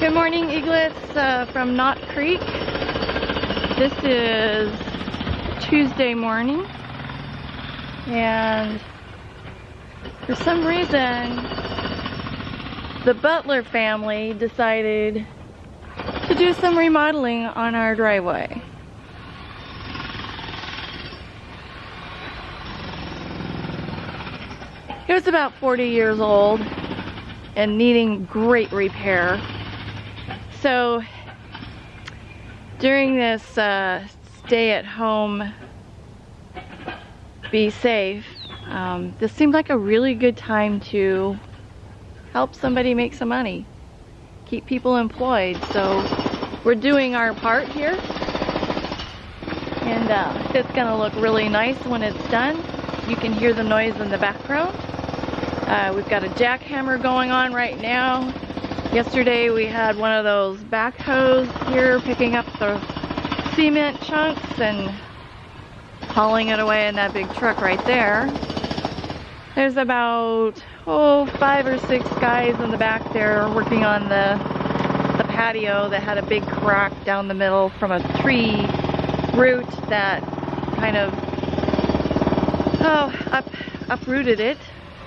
Good morning, eaglets from Knott Creek. This is Tuesday morning, and for some reason the Butler family decided to do some remodeling on our driveway. It was about 40 years old and needing great repair. So during this stay at home, be safe, this seemed like a really good time to help somebody make some money, keep people employed. So we're doing our part here, and it's gonna look really nice when it's done. You can hear the noise in the background. We've got a jackhammer going on right now. Yesterday we had one of those backhoes here picking up the cement chunks and hauling it away in that big truck right there. There's about 5 or 6 guys in the back there working on the patio that had a big crack down the middle from a tree root that kind of uprooted it.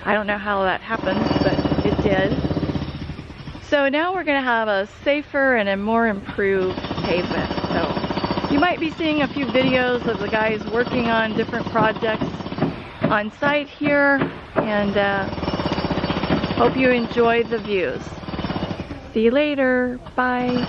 I don't know how that happened, but it did. So now we're going to have a safer and a more improved pavement. So you might be seeing a few videos of the guys working on different projects on site here, and hope you enjoyed the views. See you later. Bye.